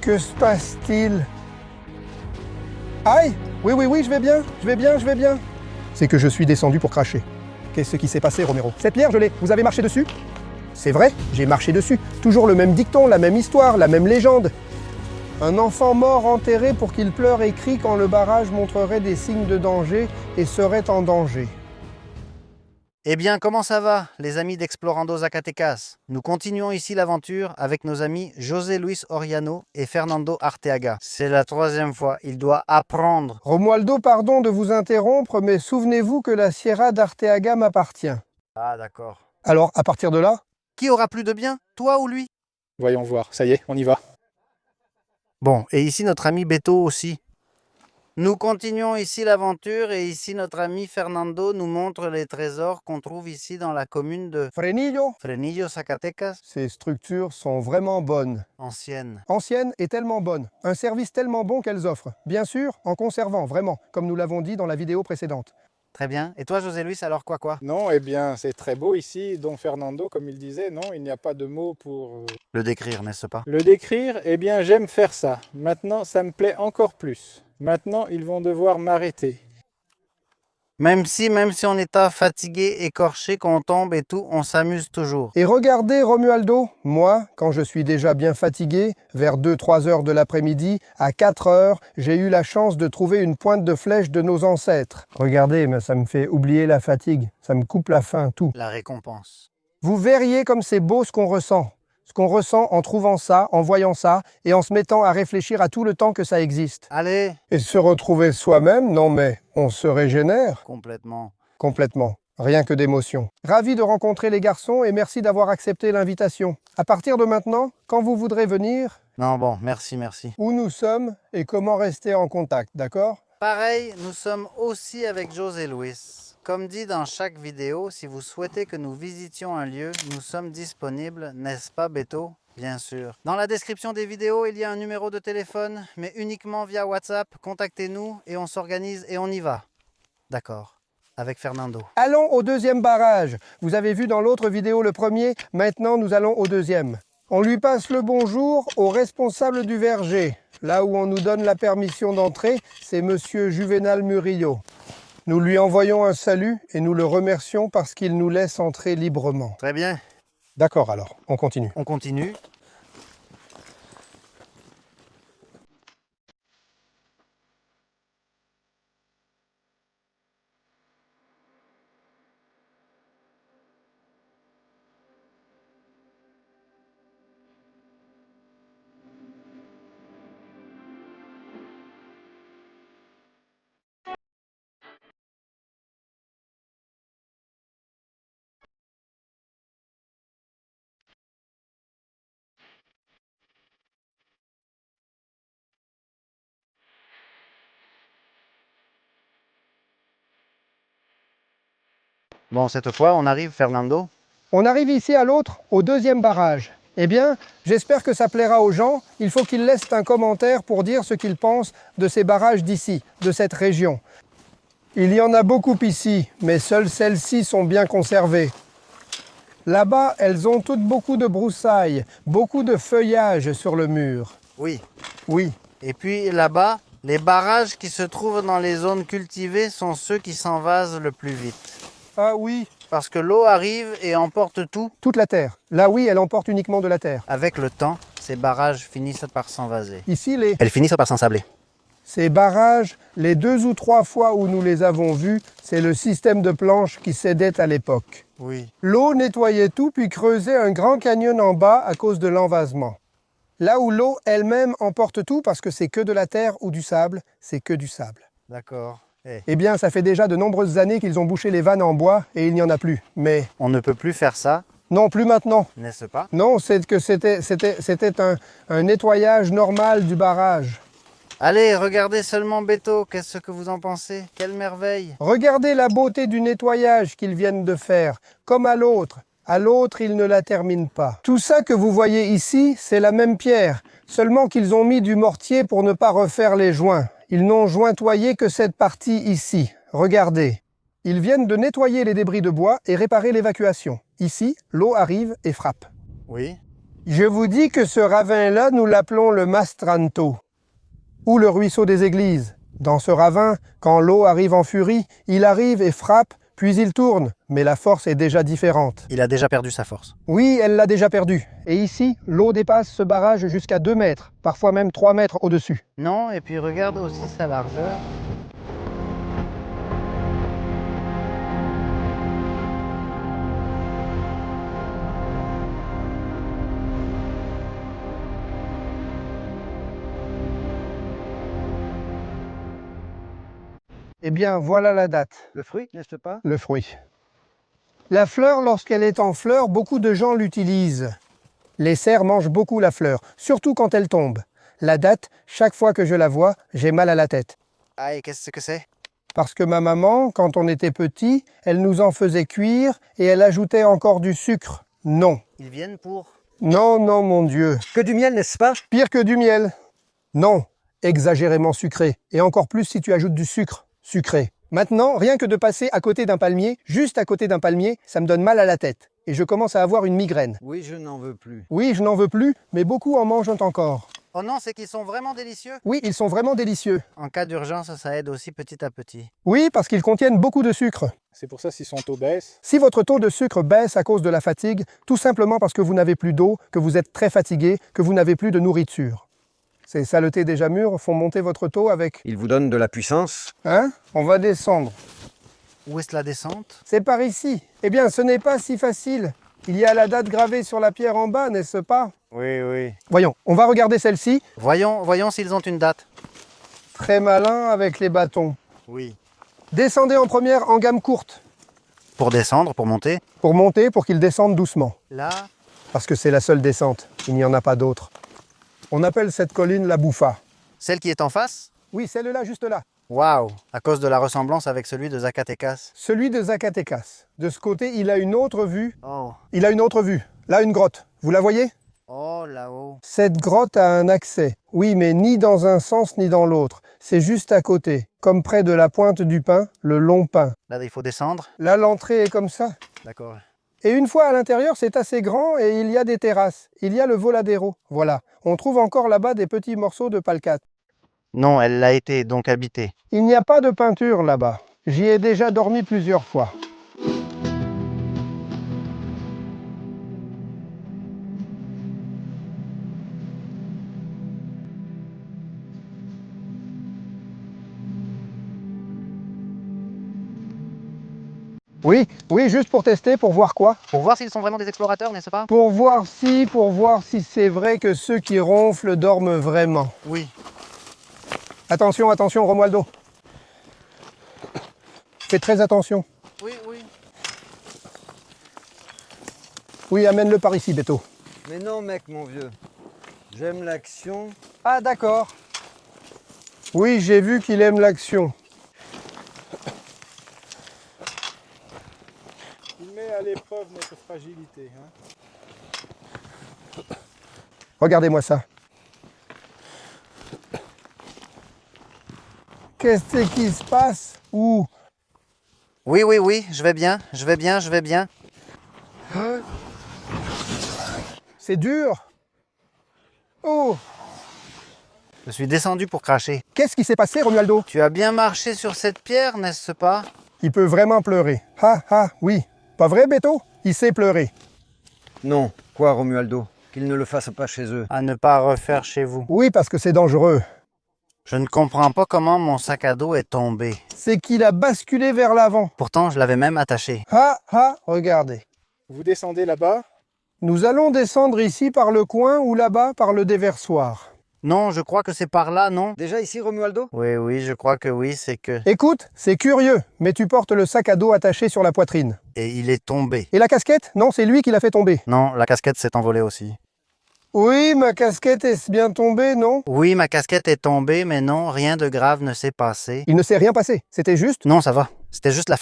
Que se passe-t-il? Aïe! Oui, je vais bien, je vais bien. C'est que je suis descendu pour cracher. Qu'est-ce qui s'est passé, Romero? Cette pierre, je l'ai. Vous avez marché dessus? C'est vrai, j'ai marché dessus. Toujours le même dicton, la même histoire, la même légende. Un enfant mort enterré pour qu'il pleure et crie quand le barrage montrerait des signes de danger et serait en danger. Eh bien, comment ça va, les amis d'Explorando Zacatecas? Nous continuons ici l'aventure avec nos amis José Luis Oriano et Fernando Arteaga. C'est la 3e fois, il doit apprendre. Romualdo, pardon de vous interrompre, mais souvenez-vous que la Sierra d'Arteaga m'appartient. Ah, d'accord. Alors, à partir de là? Qui aura plus de bien, toi ou lui? Voyons voir, ça y est, on y va. Bon, et ici notre ami Beto aussi. Nous continuons ici l'aventure et ici notre ami Fernando nous montre les trésors qu'on trouve ici dans la commune de Frenillo, Zacatecas. ces structures sont vraiment bonnes. Anciennes. Anciennes et tellement bonnes. Un service tellement bon qu'elles offrent. Bien sûr, en conservant, vraiment, comme nous l'avons dit dans la vidéo précédente. Très bien. Et toi, José Luis, alors quoi? Non, eh bien, c'est très beau ici, Don Fernando, comme il disait, non, il n'y a pas de mots pour Le décrire, n'est-ce pas? le décrire. Eh bien, j'aime faire ça. Maintenant, ça me plaît encore plus. Maintenant, ils vont devoir m'arrêter. Même si on est fatigué, écorché, qu'on tombe et tout, on s'amuse toujours. Et regardez, Romualdo, moi, quand je suis déjà bien fatigué, vers 2-3 heures de l'après-midi, à 4 heures, j'ai eu la chance de trouver une pointe de flèche de nos ancêtres. Regardez, mais ça me fait oublier la fatigue, ça me coupe la faim, tout. La récompense. Vous verriez comme c'est beau ce qu'on ressent. Ce qu'on ressent en trouvant ça, en voyant ça, et en se mettant à réfléchir à tout le temps que ça existe. Allez! Et se retrouver soi-même, non mais on se régénère. Complètement. Complètement. Rien que d'émotion. Ravi de rencontrer les garçons et merci d'avoir accepté l'invitation. À partir de maintenant, quand vous voudrez venir, Non, bon, merci. où nous sommes et comment rester en contact, d'accord? Pareil, nous sommes aussi avec José Luis. Comme dit dans chaque vidéo, si vous souhaitez que nous visitions un lieu, nous sommes disponibles, n'est-ce pas Beto? Bien sûr. Dans la description des vidéos, il y a un numéro de téléphone, mais uniquement via WhatsApp. Contactez-nous et on s'organise et on y va. D'accord. Avec Fernando. Allons au deuxième barrage. Vous avez vu dans l'autre vidéo le premier, maintenant nous allons au deuxième. On lui passe le bonjour au responsable du verger. Là où on nous donne la permission d'entrer, c'est monsieur Juvenal Murillo. Nous lui envoyons un salut et nous le remercions parce qu'il nous laisse entrer librement. Très bien. D'accord alors, on continue. On continue. Bon, cette fois, on arrive, Fernando. On arrive ici à l'autre, au deuxième barrage. Eh bien, j'espère que ça plaira aux gens. Il faut qu'ils laissent un commentaire pour dire ce qu'ils pensent de ces barrages d'ici, de cette région. Il y en a beaucoup ici, mais seules celles-ci sont bien conservées. Là-bas, elles ont toutes beaucoup de broussailles, beaucoup de feuillage sur le mur. Oui. Oui. Et puis là-bas, les barrages qui se trouvent dans les zones cultivées sont ceux qui s'envasent le plus vite. Ah oui. Parce que l'eau arrive et emporte tout. Toute la terre. Là, oui, elle emporte uniquement de la terre. Avec le temps, ces barrages finissent par s'envaser. Ici, Elles finissent par s'ensabler. ces barrages, les 2 ou 3 fois où nous les avons vus, c'est le système de planches qui cédait à l'époque. Oui. L'eau nettoyait tout puis creusait un grand canyon en bas à cause de l'envasement. Là où l'eau elle-même emporte tout parce que c'est que de la terre ou du sable, c'est que du sable. D'accord. Eh bien, ça fait déjà de nombreuses années qu'ils ont bouché les vannes en bois et il n'y en a plus. Mais On ne peut plus faire ça, non, plus maintenant. n'est-ce pas? Non, c'est que c'était un nettoyage normal du barrage. Allez, regardez seulement Beto, qu'est-ce que vous en pensez? Quelle merveille! Regardez la beauté du nettoyage qu'ils viennent de faire, comme à l'autre. À l'autre, ils ne la terminent pas. Tout ça que vous voyez ici, c'est la même pierre, seulement qu'ils ont mis du mortier pour ne pas refaire les joints. Ils n'ont jointoyé que cette partie ici. Regardez. Ils viennent de nettoyer les débris de bois et réparer l'évacuation. Ici, l'eau arrive et frappe. Oui. Je vous dis que ce ravin-là, nous l'appelons le Mastranto, ou le ruisseau des églises. Dans ce ravin, quand l'eau arrive en furie, il arrive et frappe, puis il tourne, mais la force est déjà différente. Il a déjà perdu sa force. Oui, elle l'a déjà perdu. Et ici, l'eau dépasse ce barrage jusqu'à 2 mètres, parfois même 3 mètres au-dessus. Non, et puis regarde aussi sa largeur. Eh bien, voilà la date. Le fruit, n'est-ce pas? Le fruit. La fleur, lorsqu'elle est en fleur, beaucoup de gens l'utilisent. Les cerfs mangent beaucoup la fleur, surtout quand elle tombe. La date, chaque fois que je la vois, j'ai mal à la tête. Ah, et qu'est-ce que c'est? Parce que ma maman, quand on était petit, elle nous en faisait cuire et elle ajoutait encore du sucre. Non. Ils viennent pour... Non, non, mon Dieu. Que du miel, n'est-ce pas? Pire que du miel. Non. Exagérément sucré. Et encore plus si tu ajoutes du sucre sucré. Maintenant, rien que de passer à côté d'un palmier, juste à côté d'un palmier, ça me donne mal à la tête. Et je commence à avoir une migraine. Oui, je n'en veux plus. Oui, je n'en veux plus, mais beaucoup en mangent encore. Oh non, c'est qu'ils sont vraiment délicieux. Oui, ils sont vraiment délicieux. En cas d'urgence, ça aide aussi petit à petit. Oui, parce qu'ils contiennent beaucoup de sucre. C'est pour ça si son taux baisse. Si votre taux de sucre baisse à cause de la fatigue, tout simplement parce que vous n'avez plus d'eau, que vous êtes très fatigué, que vous n'avez plus de nourriture. Ces saletés déjà mûres font monter votre taux avec... Il vous donne de la puissance? Hein? On va descendre. Où est-ce la descente? C'est par ici. Eh bien, ce n'est pas si facile. Il y a la date gravée sur la pierre en bas, n'est-ce pas? Oui, oui. Voyons, on va regarder celle-ci. Voyons s'ils ont une date. Très malin avec les bâtons. Oui. Descendez en première en gamme courte. Pour descendre, pour monter? Pour monter, pour qu'ils descendent doucement. Là? Parce que c'est la seule descente. Il n'y en a pas d'autre. On appelle cette colline la Bouffa. Celle qui est en face? Oui, celle-là, juste là. Waouh! À cause de la ressemblance avec celui de Zacatecas. Celui de Zacatecas. De ce côté, il a une autre vue. Oh. Il a une autre vue. Là, une grotte. Vous la voyez? Oh, là-haut. Cette grotte a un accès. Oui, mais ni dans un sens ni dans l'autre. C'est juste à côté. Comme près de la pointe du pin, le long pin. Là, il faut descendre. Là, l'entrée est comme ça. D'accord. Et une fois à l'intérieur, c'est assez grand et il y a des terrasses. Il y a le Voladero. Voilà. On trouve encore là-bas des petits morceaux de palcate. Non, elle l'a été, donc habitée. Il n'y a pas de peinture là-bas. J'y ai déjà dormi plusieurs fois. Oui, oui, juste pour tester, pour voir quoi? Pour voir s'ils sont vraiment des explorateurs, n'est-ce pas? Pour voir si c'est vrai que ceux qui ronflent dorment vraiment. Oui. Attention, attention, Romualdo. Fais très attention. Oui, oui. Oui, amène-le par ici, Beto. Mais non, mec, mon vieux. J'aime l'action. Ah, d'accord. Oui, j'ai vu qu'il aime l'action. Il met à l'épreuve notre fragilité. Hein. Regardez-moi ça. Qu'est-ce qui se passe? Où? Oui, oui, oui, je vais bien, je vais bien, je vais bien. C'est dur. Oh! Je suis descendu pour cracher. Qu'est-ce qui s'est passé, Romualdo? Tu as bien marché sur cette pierre, n'est-ce pas? Il peut vraiment pleurer. Ah, ah, oui. Pas vrai, Beto? Il sait pleurer. Non. Quoi, Romualdo? Qu'ils ne le fassent pas chez eux. À ne pas refaire chez vous. Oui, parce que c'est dangereux. Je ne comprends pas comment mon sac à dos est tombé. C'est qu'il a basculé vers l'avant. Pourtant, je l'avais même attaché. Ah, ah, regardez. Vous descendez là-bas. Nous allons descendre ici par le coin ou là-bas par le déversoir. Non, je crois que c'est par là, non? Déjà ici, Romualdo? Oui, oui, je crois que oui, c'est que... Écoute, c'est curieux, mais tu portes le sac à dos attaché sur la poitrine. Et il est tombé. Et la casquette? Non, c'est lui qui l'a fait tomber. Non, la casquette s'est envolée aussi. Oui, ma casquette est bien tombée, non? Oui, ma casquette est tombée, mais non, rien de grave ne s'est passé. Il ne s'est rien passé, c'était juste... Non, ça va. C'était juste la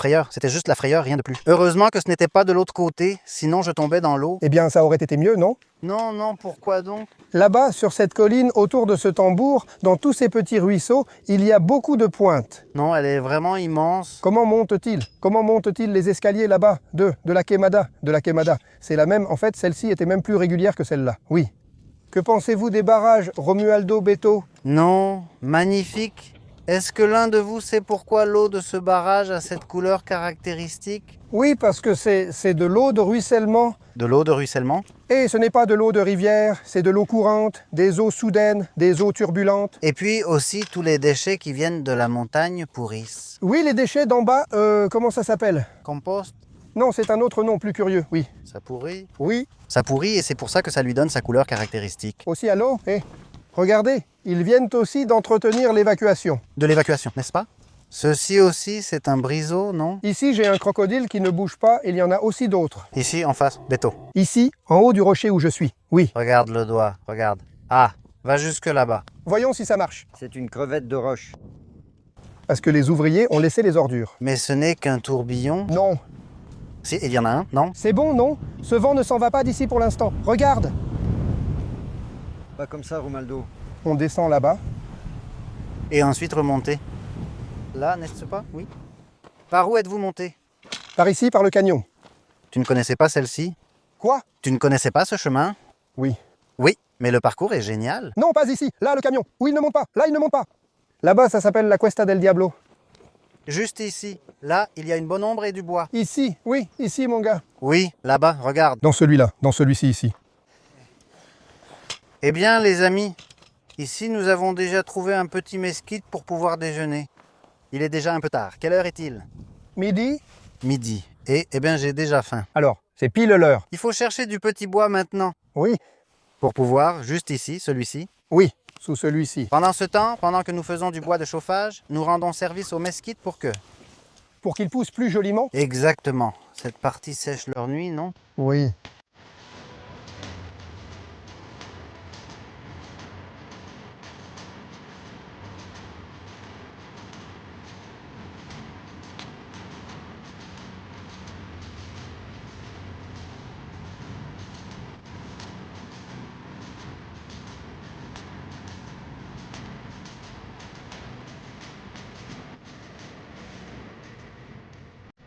frayeur, rien de plus. Heureusement que ce n'était pas de l'autre côté, sinon je tombais dans l'eau. Eh bien, ça aurait été mieux, non? Non, non, pourquoi donc? Là-bas, sur cette colline, autour de ce tambour, dans tous ces petits ruisseaux, il y a beaucoup de pointes. Non, elle est vraiment immense. Comment montent-ils? Comment montent-ils les escaliers là-bas de la Quémada? De la Quémada. C'est la même, en fait, celle-ci était même plus régulière que celle-là. Oui. Que pensez-vous des barrages, Romualdo Beto? Non, magnifique. Est-ce que l'un de vous sait pourquoi l'eau de ce barrage a cette couleur caractéristique? Oui, parce que c'est de l'eau de ruissellement. De l'eau de ruissellement? Et ce n'est pas de l'eau de rivière, c'est de l'eau courante, des eaux soudaines, des eaux turbulentes. Et puis aussi tous les déchets qui viennent de la montagne pourrissent. Oui, les déchets d'en bas, comment ça s'appelle? Compost? Non, c'est un autre nom plus curieux, oui. Ça pourrit? Oui, Ça pourrit et c'est pour ça que ça lui donne sa couleur caractéristique. aussi à l'eau. Et regardez, ils viennent aussi d'entretenir l'évacuation. De l'évacuation, n'est-ce pas? Ceci aussi, c'est un briseau, non? Ici, j'ai un crocodile qui ne bouge pas, et il y en a aussi d'autres. Ici, en face, Beto. Ici, en haut du rocher où je suis. Oui. Regarde le doigt, regarde. Ah, va jusque là-bas. Voyons si ça marche. C'est une crevette de roche. Parce que les ouvriers ont laissé les ordures. Mais ce n'est qu'un tourbillon. Non. Si, il y en a un, non? C'est bon, non? Ce vent ne s'en va pas d'ici pour l'instant. Regarde. Pas comme ça, Romualdo. On descend là-bas. Et ensuite remonter. Là, n'est-ce pas? Oui. Par où êtes-vous monté? Par ici, par le canyon. Tu ne connaissais pas celle-ci? Quoi? Tu ne connaissais pas ce chemin? Oui. Oui, mais le parcours est génial. Non, pas ici. Là, le camion. Où il ne monte pas. Là, il ne monte pas. Là-bas, ça s'appelle la Cuesta del Diablo. Juste ici. Là, il y a une bonne ombre et du bois. Ici, oui, ici, mon gars. Oui, là-bas, regarde. Dans celui-là, dans celui-ci, ici. Eh bien, les amis, ici, nous avons déjà trouvé un petit mesquite pour pouvoir déjeuner. Il est déjà un peu tard. Quelle heure est-il? Midi? Midi. Et, eh bien, j'ai déjà faim. Alors, c'est pile l'heure. Il faut chercher du petit bois maintenant. Oui, Pour pouvoir, juste ici, celui-ci. oui, sous celui-ci. Pendant ce temps, pendant que nous faisons du bois de chauffage, nous rendons service aux mesquites pour que... Pour qu'il pousse plus joliment? Exactement. Cette partie sèche leur nuit, non? Oui.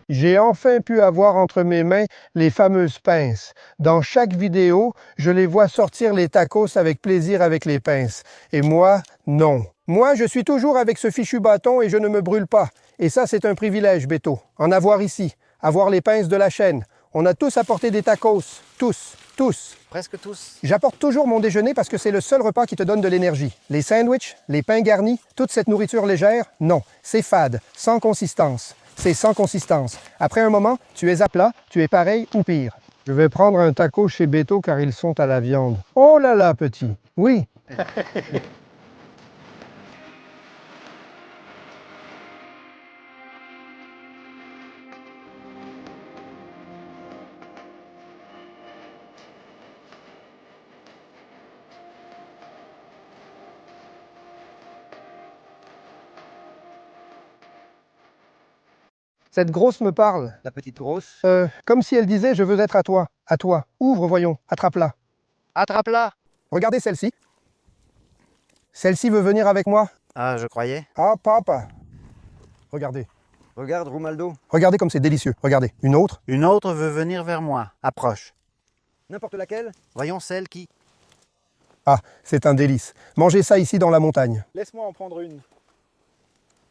J'ai enfin pu avoir entre mes mains les fameuses pinces. Dans chaque vidéo, je les vois sortir les tacos avec plaisir avec les pinces. Et moi, non. Moi, je suis toujours avec ce fichu bâton et je ne me brûle pas. Et ça, c'est un privilège, Beto. En avoir ici, avoir les pinces de la chaîne. On a tous apporté des tacos. Tous, tous. Presque tous. J'apporte toujours mon déjeuner parce que c'est le seul repas qui te donne de l'énergie. Les sandwichs, les pains garnis, toute cette nourriture légère, non. C'est fade, sans consistance. C'est sans consistance. Après un moment, tu es à plat, tu es pareil ou pire. Je vais prendre un taco chez Beto car ils sont à la viande. Oh là là, petit. Oui. Cette grosse me parle. La petite grosse. Comme si elle disait « Je veux être à toi, à toi. Ouvre, voyons, attrape-la. Attrape-la! » Regardez celle-ci. Celle-ci veut venir avec moi. Ah, je croyais. Ah, papa. Regardez. Regarde, Romualdo. Regardez comme c'est délicieux. Regardez. Une autre. Une autre veut venir vers moi. Approche. N'importe laquelle. Voyons celle qui... Ah, c'est un délice. Mangez ça ici dans la montagne. Laisse-moi en prendre une.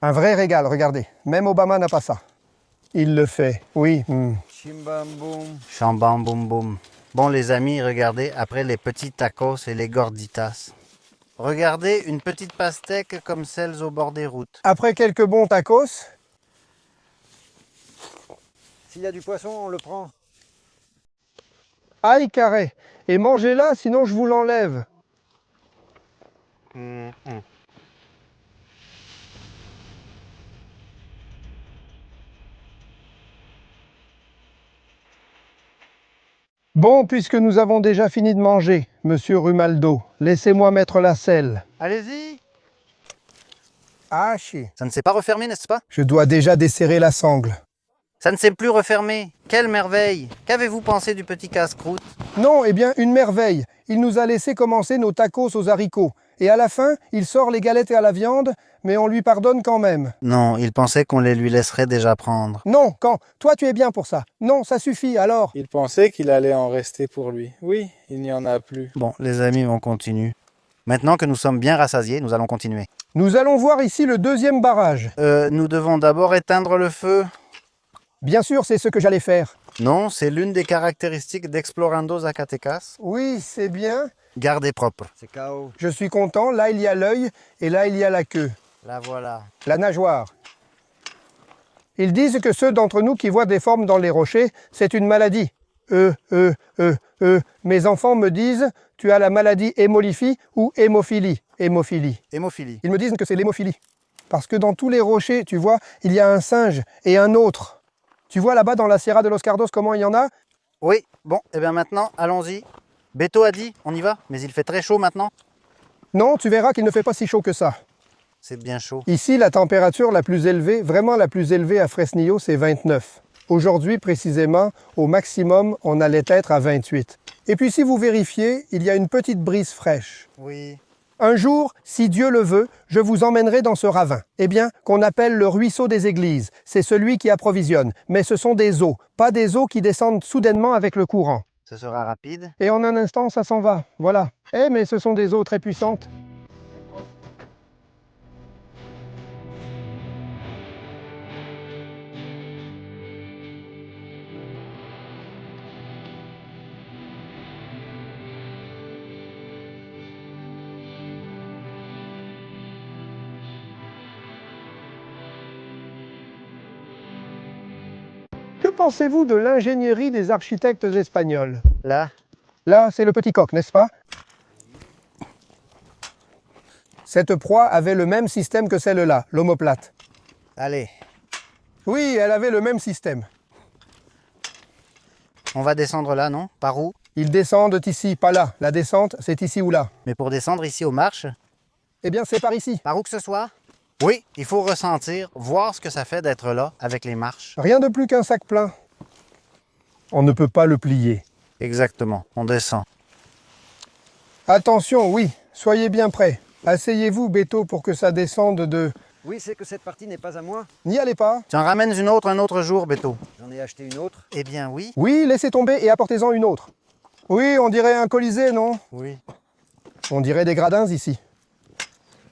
Un vrai régal, regardez. Même Obama n'a pas ça. Il le fait, oui. Chimbam boum. Chambam boum boum. Bon les amis, regardez, après les petits tacos et les gorditas. Regardez, une petite pastèque comme celles au bord des routes. Après quelques bons tacos, S'il y a du poisson, on le prend. aïe carré. Et mangez-la, sinon je vous l'enlève. Bon, puisque nous avons déjà fini de manger, monsieur Rumaldo, laissez-moi mettre la selle. Allez-y! Ah, chi. Ça ne s'est pas refermé, n'est-ce pas? Je dois déjà desserrer la sangle. Ça ne s'est plus refermé. Quelle merveille! Qu'avez-vous pensé du petit casse-croûte? Non, eh bien, une merveille. Il nous a laissé commencer nos tacos aux haricots. Et à la fin, il sort les galettes à la viande, mais on lui pardonne quand même. Non, il pensait qu'on les lui laisserait déjà prendre. Non, quand? Toi, tu es bien pour ça. Non, ça suffit, alors. Il pensait qu'il allait en rester pour lui. Oui, il n'y en a plus. Bon, les amis, on continue. Maintenant que nous sommes bien rassasiés, nous allons continuer. Nous allons voir ici le deuxième barrage. Nous devons d'abord éteindre le feu. Bien sûr, c'est ce que j'allais faire. Non, c'est l'une des caractéristiques d'Explorando Zacatecas. Oui, c'est bien. Garder propre. C'est KO. Je suis content. Là, il y a l'œil et là, il y a la queue. La voilà. La nageoire. Ils disent que ceux d'entre nous qui voient des formes dans les rochers, c'est une maladie. Mes enfants me disent, tu as la maladie hémolyphie ou hémophilie. Hémophilie. Hémophilie. Ils me disent que c'est l'hémophilie. Parce que dans tous les rochers, tu vois, il y a un singe et un autre. Tu vois là-bas dans la Sierra de los Cardos comment il y en a? Oui, bon, et bien maintenant, allons-y. Beto a dit, on y va, mais il fait très chaud maintenant. Non, tu verras qu'il ne fait pas si chaud que ça. C'est bien chaud. Ici, la température la plus élevée, vraiment la plus élevée à Fresnillo, c'est 29. Aujourd'hui, précisément, au maximum, on allait être à 28. Et puis si vous vérifiez, il y a une petite brise fraîche. Oui. Un jour, si Dieu le veut, je vous emmènerai dans ce ravin. Eh bien, qu'on appelle le ruisseau des églises. C'est celui qui approvisionne. Mais ce sont des eaux, pas des eaux qui descendent soudainement avec le courant. Ce sera rapide. Et en un instant, ça s'en va. Voilà. Eh, mais ce sont des eaux très puissantes. Que pensez-vous de l'ingénierie des architectes espagnols? Là, Là, c'est le petit coq, n'est-ce pas? Cette proie avait le même système que celle-là, l'omoplate. allez, Oui, elle avait le même système. on va descendre là, non? Par où? Ils descendent ici, pas là. La descente, c'est ici ou là. Mais pour descendre ici aux marches, Eh bien, c'est par ici. par où que ce soit? Oui, il faut ressentir, voir ce que ça fait d'être là avec les marches. Rien de plus qu'un sac plein. On ne peut pas le plier. Exactement, on descend. Attention, oui, soyez bien prêts. Asseyez-vous, Beto, pour que ça descende de... Oui, c'est que cette partie n'est pas à moi. N'y allez pas. Tu en ramènes une autre un autre jour, Beto? J'en ai acheté une autre. Eh bien oui. Oui, laissez tomber et apportez-en une autre. Oui, on dirait un colisée, non? Oui. On dirait des gradins ici.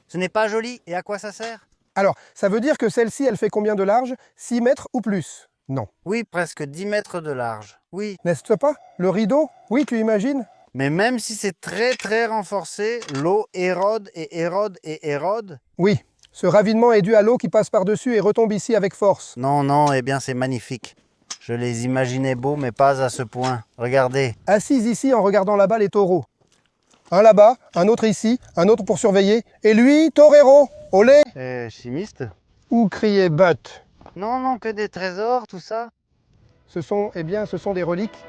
Ce n'est pas joli, et à quoi ça sert? Alors, ça veut dire que celle-ci, elle fait combien de large? 6 mètres ou plus? Non. Oui, presque 10 mètres de large. Oui. N'est-ce pas? Le rideau? Oui, tu imagines? Mais même si c'est très renforcé, l'eau érode et érode et érode. Oui. Ce ravinement est dû à l'eau qui passe par-dessus et retombe ici avec force. Non, eh bien c'est magnifique. Je les imaginais beaux, mais pas à ce point. Regardez. Assise ici en regardant là-bas les taureaux. Un là-bas, un autre ici, un autre pour surveiller. Et lui, torero, olé! Chimiste? Ou crier but. Non, que des trésors, tout ça. Ce sont des reliques.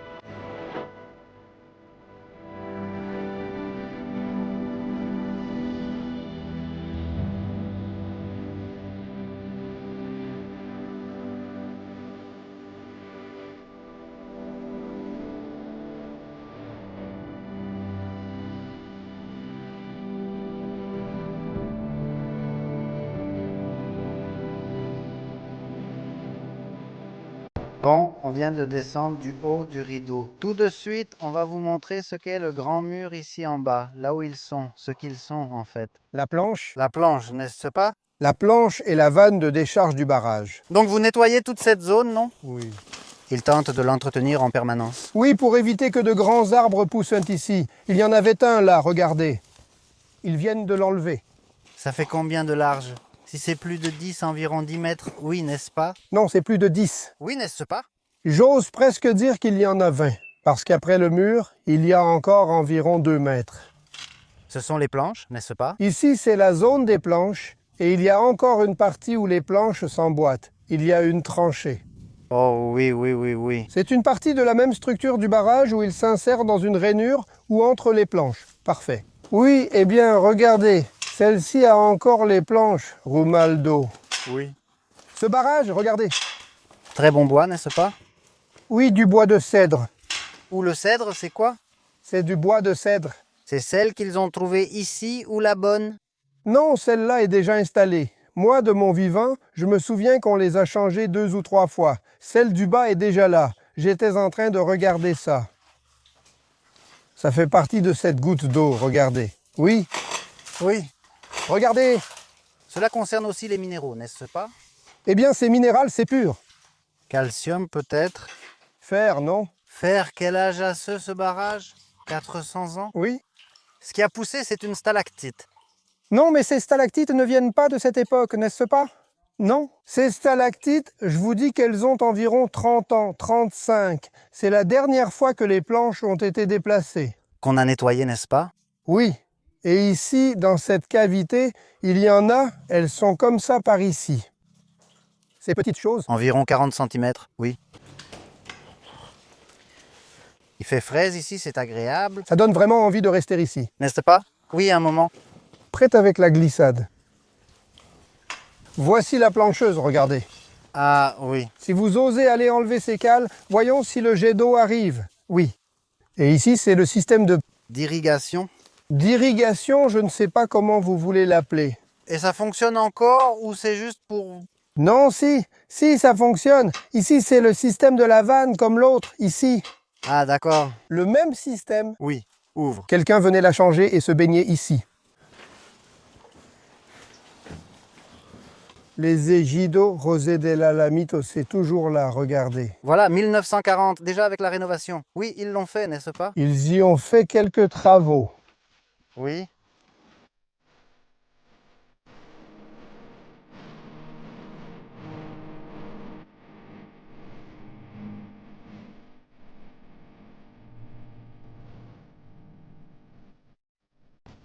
Bon, on vient de descendre du haut du rideau. Tout de suite, on va vous montrer ce qu'est le grand mur ici en bas, là où ils sont, ce qu'ils sont en fait. La planche. La planche, n'est-ce pas? La planche et la vanne de décharge du barrage. Donc vous nettoyez toute cette zone, non? Oui. Ils tentent de l'entretenir en permanence. Oui, pour éviter que de grands arbres poussent ici. Il y en avait un là, regardez. Ils viennent de l'enlever. Ça fait combien de large? Si c'est plus de 10, environ 10 mètres, oui, n'est-ce pas? Non, c'est plus de 10. Oui, n'est-ce pas? J'ose presque dire qu'il y en a 20. Parce qu'après le mur, il y a encore environ 2 mètres. Ce sont les planches, n'est-ce pas? Ici, c'est la zone des planches. Et il y a encore une partie où les planches s'emboîtent. Il y a une tranchée. Oh oui. C'est une partie de la même structure du barrage où il s'insère dans une rainure ou entre les planches. Parfait. Oui, eh bien, regardez. Celle-ci a encore les planches, Romualdo. Oui. Ce barrage, regardez. Très bon bois, n'est-ce pas? Oui, du bois de cèdre. Ou le cèdre, c'est quoi? C'est du bois de cèdre. C'est celle qu'ils ont trouvée ici ou la bonne? Non, celle-là est déjà installée. Moi, de mon vivant, je me souviens qu'on les a changées 2 ou 3 fois. Celle du bas est déjà là. J'étais en train de regarder ça. Ça fait partie de cette goutte d'eau, regardez. Oui, Oui. regardez. Cela concerne aussi les minéraux, n'est-ce pas? Eh bien, c'est minéral, c'est pur. Calcium peut-être? Fer, non? Fer, quel âge a ce barrage? 400 ans? Oui. Ce qui a poussé, c'est une stalactite. Non, mais ces stalactites ne viennent pas de cette époque, n'est-ce pas? Non. Ces stalactites, je vous dis qu'elles ont environ 30 ans, 35. C'est la dernière fois que les planches ont été déplacées. Qu'on a nettoyé, n'est-ce pas? Oui. Et ici, dans cette cavité, il y en a, elles sont comme ça par ici. Ces petites choses. Environ 40 cm, oui. Il fait fraise ici, c'est agréable. Ça donne vraiment envie de rester ici. N'est-ce pas? Oui, un moment. Prête avec la glissade. Voici la plancheuse, regardez. Ah oui. Si vous osez aller enlever ces cales, voyons si le jet d'eau arrive. Oui. Et ici, c'est le système D'irrigation. d'irrigation, je ne sais pas comment vous voulez l'appeler. Et ça fonctionne encore ou c'est juste pour... Non, si, ça fonctionne. Ici, c'est le système de la vanne comme l'autre, ici. Ah d'accord. Le même système. Oui, ouvre. Quelqu'un venait la changer et se baigner ici. Les Ejido Rosé de l'Alamito, c'est toujours là, regardez. Voilà, 1940, déjà avec la rénovation. Oui, ils l'ont fait, n'est-ce pas? Ils y ont fait quelques travaux. Oui.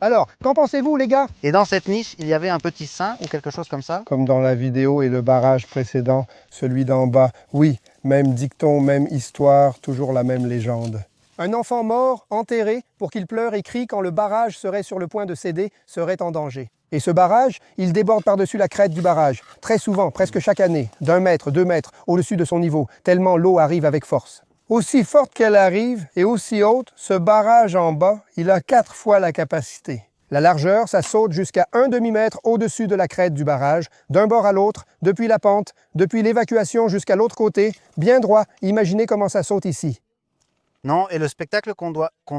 Alors, qu'en pensez-vous, les gars? Et dans cette niche, il y avait un petit sein ou quelque chose comme ça? Comme dans la vidéo et le barrage précédent, celui d'en bas. Oui, même dicton, même histoire, toujours la même légende. Un enfant mort, enterré, pour qu'il pleure et crie quand le barrage serait sur le point de céder, serait en danger. Et ce barrage, il déborde par-dessus la crête du barrage, très souvent, presque chaque année, d'1 mètre, 2 mètres, au-dessus de son niveau, tellement l'eau arrive avec force. Aussi forte qu'elle arrive et aussi haute, ce barrage en bas, il a 4 fois la capacité. La largeur, ça saute jusqu'à 1 demi-mètre au-dessus de la crête du barrage, d'un bord à l'autre, depuis la pente, depuis l'évacuation jusqu'à l'autre côté, bien droit. Imaginez comment ça saute ici. Non, et le spectacle qu'on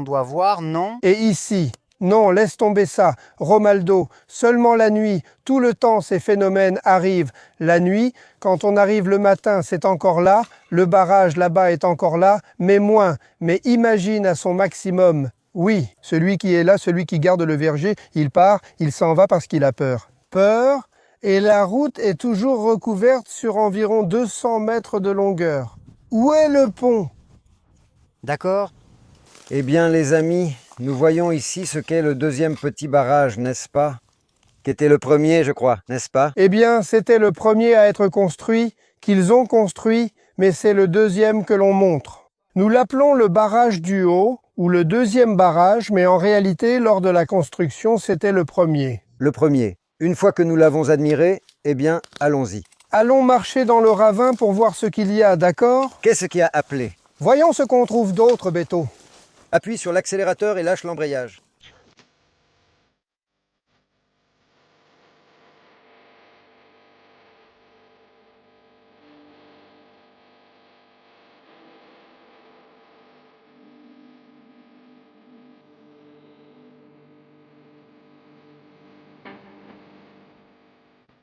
doit voir, non? Et ici, non, laisse tomber ça. Romualdo, seulement la nuit, tout le temps ces phénomènes arrivent. La nuit, quand on arrive le matin, c'est encore là, le barrage là-bas est encore là, mais moins. Mais imagine à son maximum. Oui, celui qui est là, celui qui garde le verger, il part, il s'en va parce qu'il a peur. Peur, et la route est toujours recouverte sur environ 200 mètres de longueur. Où est le pont? D'accord. Eh bien, les amis, nous voyons ici ce qu'est le deuxième petit barrage, n'est-ce pas? Qui était le premier, je crois, n'est-ce pas? Eh bien, c'était le premier à être construit, qu'ils ont construit, mais c'est le deuxième que l'on montre. Nous l'appelons le barrage du Haut, ou le deuxième barrage, mais en réalité, lors de la construction, c'était le premier. Le premier. Une fois que nous l'avons admiré, eh bien, allons-y. Allons marcher dans le ravin pour voir ce qu'il y a, d'accord? Qu'est-ce qui a appelé? Voyons ce qu'on trouve d'autre, Beto. Appuie sur l'accélérateur et lâche l'embrayage.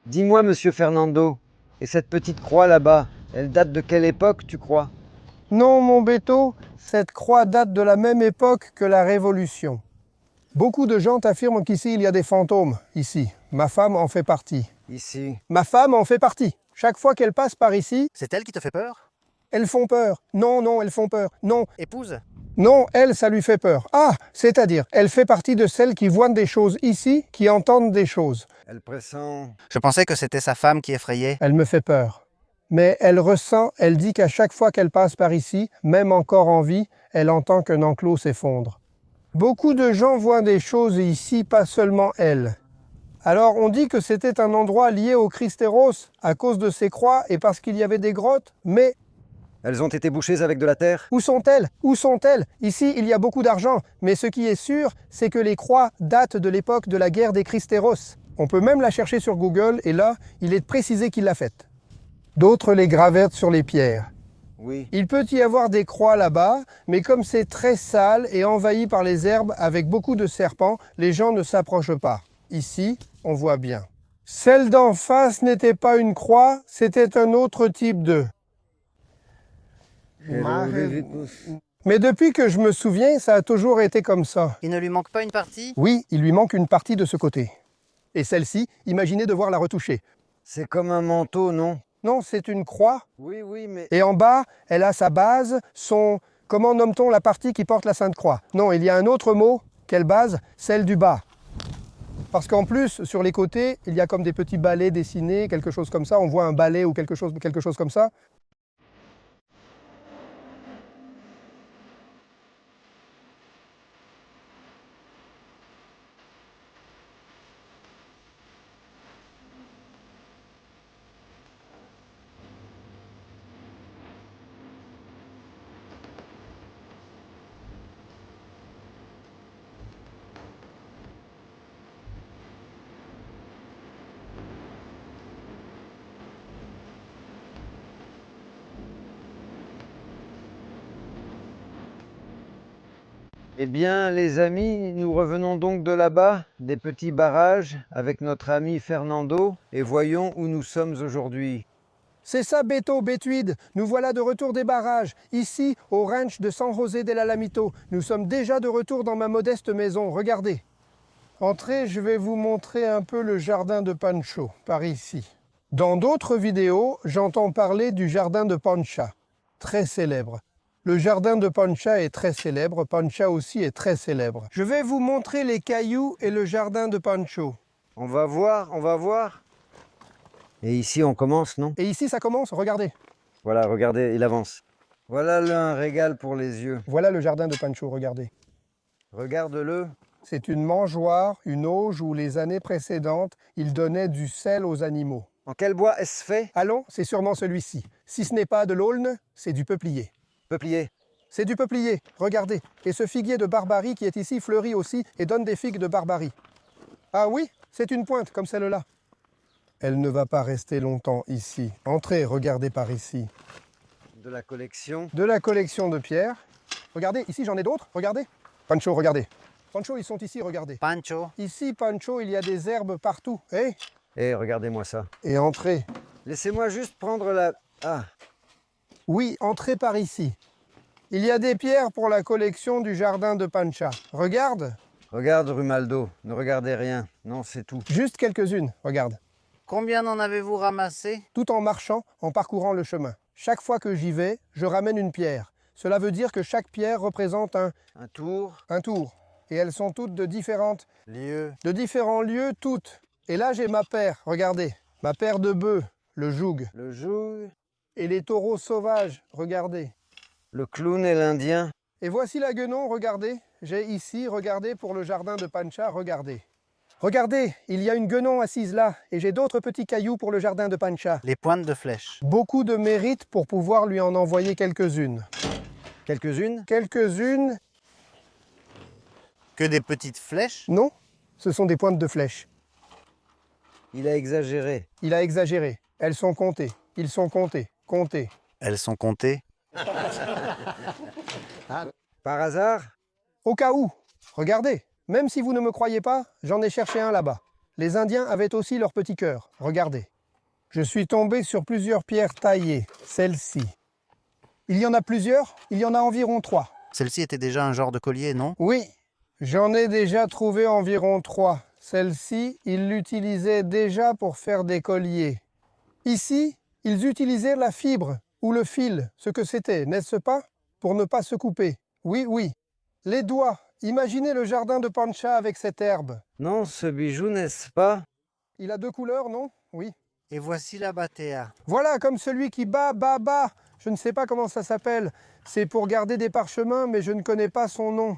Dis-moi, monsieur Fernando, et cette petite croix là-bas, elle date de quelle époque, tu crois? Non, mon Beto, cette croix date de la même époque que la Révolution. Beaucoup de gens affirment qu'ici, il y a des fantômes, ici. Ma femme en fait partie. Ici. Ma femme en fait partie. Chaque fois qu'elle passe par ici, C'est elle qui te fait peur? elles font peur. Non, non, elles font peur. Non, Épouse? non, elle, ça lui fait peur. Ah, c'est-à-dire, elle fait partie de celles qui voient des choses ici, qui entendent des choses. Elle pressent. Je pensais que c'était sa femme qui effrayait. Elle me fait peur. Mais elle ressent, elle dit qu'à chaque fois qu'elle passe par ici, même encore en vie, elle entend qu'un enclos s'effondre. Beaucoup de gens voient des choses ici, pas seulement elle. Alors on dit que c'était un endroit lié au Christéros à cause de ses croix et parce qu'il y avait des grottes, mais Elles ont été bouchées avec de la terre? où sont-elles? Où sont-elles? Ici, il y a beaucoup d'argent, mais ce qui est sûr, c'est que les croix datent de l'époque de la guerre des Christéros. On peut même la chercher sur Google, et là, il est précisé qu'il l'a faite. D'autres les gravèrent sur les pierres. Oui. Il peut y avoir des croix là-bas, mais comme c'est très sale et envahi par les herbes avec beaucoup de serpents, les gens ne s'approchent pas. Ici, on voit bien. Celle d'en face n'était pas une croix, c'était un autre type de... Mais depuis que je me souviens, ça a toujours été comme ça. Il ne lui manque pas une partie? Oui, il lui manque une partie de ce côté. Et celle-ci, imaginez devoir la retoucher. C'est comme un manteau, non? Non, c'est une croix. Oui, oui, mais... Et en bas, elle a sa base, son... Comment nomme-t-on la partie qui porte la Sainte Croix? Non, il y a un autre mot. Quelle base? Celle du bas. Parce qu'en plus, sur les côtés, il y a comme des petits balais dessinés, quelque chose comme ça. On voit un balai ou quelque chose comme ça. Eh bien, les amis, nous revenons donc de là-bas, des petits barrages, avec notre ami Fernando, et voyons où nous sommes aujourd'hui. C'est ça, Beto, Betuide. Nous voilà de retour des barrages, ici, au ranch de San José del Alamito. Nous sommes déjà de retour dans ma modeste maison. Regardez. Entrez, je vais vous montrer un peu le jardin de Pancho, par ici. Dans d'autres vidéos, j'entends parler du jardin de Pancha, très célèbre. Le jardin de Pancha est très célèbre, Pancha aussi est très célèbre. Je vais vous montrer les cailloux et le jardin de Pancho. On va voir, on va voir. Et ici, on commence, non? Et ici, ça commence, regardez. Voilà, regardez, il avance. Voilà un régal pour les yeux. Voilà le jardin de Pancho, regardez. Regarde-le. C'est une mangeoire, une auge où les années précédentes, il donnait du sel aux animaux. En quel bois est-ce fait? Allons, c'est sûrement celui-ci. Si ce n'est pas de l'aulne, c'est du peuplier. Peuplier. C'est du peuplier, regardez. Et ce figuier de Barbarie qui est ici fleurit aussi et donne des figues de Barbarie. Ah oui, c'est une pointe comme celle-là. Elle ne va pas rester longtemps ici. Entrez, regardez par ici. De la collection. De la collection de pierres. Regardez, ici j'en ai d'autres, regardez. Pancho, regardez. Pancho, ils sont ici, regardez. Pancho. Ici, Pancho, il y a des herbes partout. Eh? Eh, regardez-moi ça. Et entrez. Laissez-moi juste prendre la... Ah, Oui, entrez par ici. Il y a des pierres pour la collection du jardin de Pancha. Regarde. regarde Rumaldo, ne regardez rien. Non, c'est tout. Juste quelques-unes, regarde. Combien en avez-vous ramassé? Tout en marchant, en parcourant le chemin. Chaque fois que j'y vais, je ramène une pierre. Cela veut dire que chaque pierre représente un tour. tour. Et elles sont toutes de différents lieux, toutes. Et là, j'ai ma paire, regardez. Ma paire de bœufs, le joug. Le joug. Et les taureaux sauvages, regardez. Le clown et l'Indien. Et voici la guenon, regardez. J'ai ici, regardez, pour le jardin de Pancha, regardez. Regardez, il y a une guenon assise là, et j'ai d'autres petits cailloux pour le jardin de Pancha. Les pointes de flèche. Beaucoup de mérite pour pouvoir lui en envoyer quelques-unes. Quelques-unes? Quelques-unes, Que des petites flèches? non, ce sont des pointes de flèche. Il a exagéré. Il a exagéré. Elles sont comptées. Ils sont comptés. Comptés. Elles sont comptées. Par hasard? Au cas où, regardez, même si vous ne me croyez pas, j'en ai cherché un là-bas. Les Indiens avaient aussi leur petit cœur. Regardez. Je suis tombé sur plusieurs pierres taillées. Celle-ci. Il y en a plusieurs? Il y en a environ 3. Celle-ci était déjà un genre de collier, non? Oui, j'en ai déjà trouvé environ 3. Celle-ci, ils l'utilisaient déjà pour faire des colliers. Ici, ils utilisaient la fibre ou le fil, ce que c'était, n'est-ce pas? Pour ne pas se couper. Oui, oui. Les doigts. Imaginez le jardin de Pancha avec cette herbe. Non, ce bijou, n'est-ce pas? Il a 2 couleurs, non? Oui. Et voici la batea. Voilà, comme celui qui bat. Je ne sais pas comment ça s'appelle. C'est pour garder des parchemins, mais je ne connais pas son nom.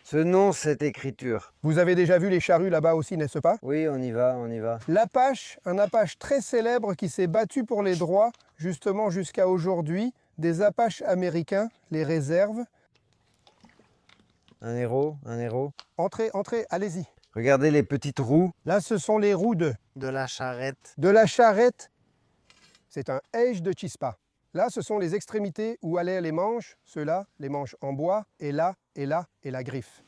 Ce nom, cette écriture. Vous avez déjà vu les charrues là-bas aussi, n'est-ce pas? Oui, on y va, on y va. L'Apache, un Apache très célèbre qui s'est battu pour les droits, justement jusqu'à aujourd'hui, des Apaches américains, les réserves. Un héros, un héros. Entrez, entrez, allez-y. Regardez les petites roues. Là, ce sont les roues de la charrette. la charrette. C'est un Age de Chispa. Là, ce sont les extrémités où allaient les manches, ceux-là, les manches en bois, et là, et là, et la griffe.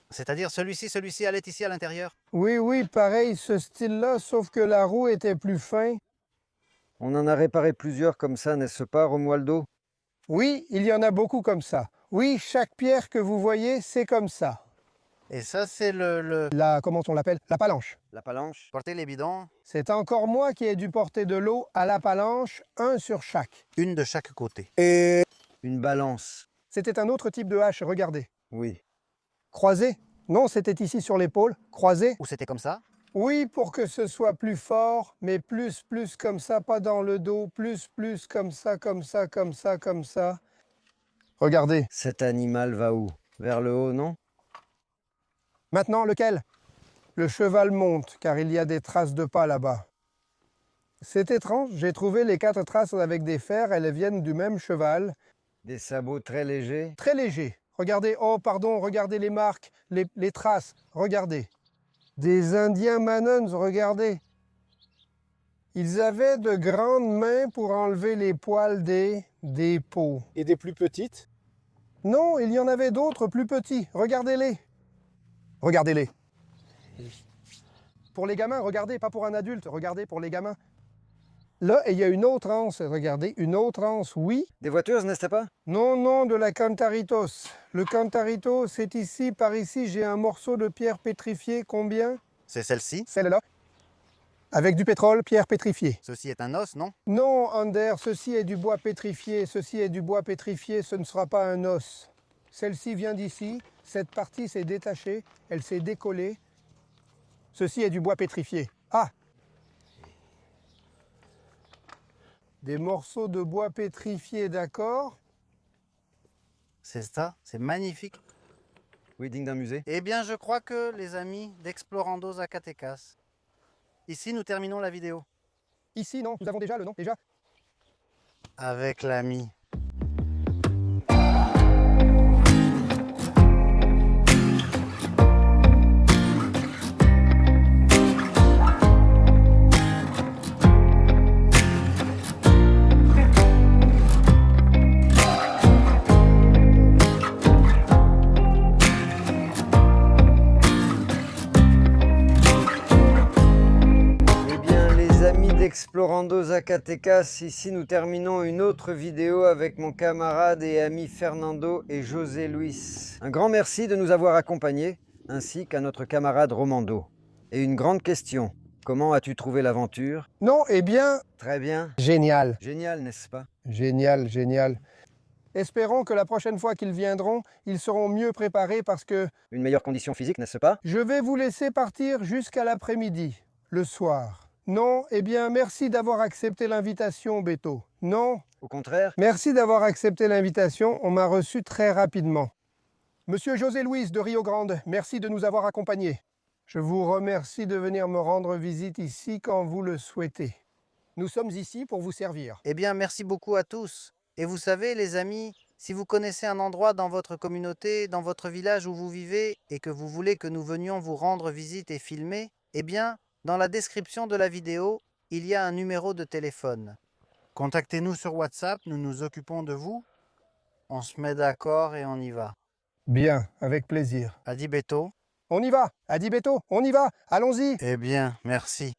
C'est-à-dire celui-ci allait ici à l'intérieur. Oui, oui, pareil, ce style-là, sauf que la roue était plus fin. On en a réparé plusieurs comme ça, n'est-ce pas, Romualdo? Oui, il y en a beaucoup comme ça. Oui, chaque pierre que vous voyez, c'est comme ça. Et ça, c'est Comment on l'appelle? La palanche. La palanche. porter les bidons, C'est encore moi qui ai dû porter de l'eau à la palanche, un sur chaque. une de chaque côté. Une balance. C'était un autre type de hache, regardez. Oui. Croisée? Non, c'était ici sur l'épaule. Croisée? Ou c'était comme ça? Oui, pour que ce soit plus fort, mais plus comme ça, pas dans le dos. Plus comme ça, comme ça, comme ça, comme ça. Regardez. Cet animal va où? Vers le haut, non? Maintenant, lequel? Le cheval monte, car il y a des traces de pas là-bas. C'est étrange, j'ai trouvé les 4 traces avec des fers, elles viennent du même cheval. Des sabots très légers. Très léger. Regardez, oh pardon, regardez les marques, les traces, regardez. Des Indiens Mannons, regardez. Ils avaient de grandes mains pour enlever les poils des peaux. Et des plus petites? Non, il y en avait d'autres plus petits, regardez-les. Regardez-les. Pour les gamins, regardez, pas pour un adulte, regardez pour les gamins. Là, il y a une autre anse, regardez, une autre anse, oui. Des voitures, n'est-ce pas? Non, non, de la Cantaritos. Le Cantarito, c'est ici, par ici, j'ai un morceau de pierre pétrifiée, combien? C'est celle-ci. Celle-là. Avec du pétrole, pierre pétrifiée. Ceci est un os, non? Non, Ander, ceci est du bois pétrifié, ceci est du bois pétrifié, ce ne sera pas un os. Celle-ci vient d'ici, cette partie s'est détachée, elle s'est décollée. Ceci est du bois pétrifié. Ah! Des morceaux de bois pétrifié, d'accord? C'est ça, c'est magnifique. Oui, digne d'un musée. Eh bien, je crois que, les amis d'Explorando Zacatecas, ici nous terminons la vidéo. Ici, non, nous avons déjà le nom, déjà. Avec l'ami. Explorando Zacatecas, ici nous terminons une autre vidéo avec mon camarade et ami Fernando et José Luis. Un grand merci de nous avoir accompagnés, ainsi qu'à notre camarade Romando. Et une grande question, comment as-tu trouvé l'aventure? Non, eh bien... Très bien. Génial. Génial, n'est-ce pas? Génial, génial. Espérons que la prochaine fois qu'ils viendront, ils seront mieux préparés parce que... Une meilleure condition physique, n'est-ce pas? Je vais vous laisser partir jusqu'à l'après-midi, le soir. Non, eh bien, merci d'avoir accepté l'invitation, Beto. Non. Au contraire. Merci d'avoir accepté l'invitation, on m'a reçu très rapidement. Monsieur José Luis de Rio Grande, merci de nous avoir accompagnés. Je vous remercie de venir me rendre visite ici quand vous le souhaitez. Nous sommes ici pour vous servir. Eh bien, merci beaucoup à tous. Et vous savez, les amis, si vous connaissez un endroit dans votre communauté, dans votre village où vous vivez, et que vous voulez que nous venions vous rendre visite et filmer, eh bien, dans la description de la vidéo, il y a un numéro de téléphone. Contactez-nous sur WhatsApp, nous nous occupons de vous. On se met d'accord et on y va. Bien, avec plaisir. Adi Beto. On y va, Adi Beto, on y va, allons-y. Eh bien, merci.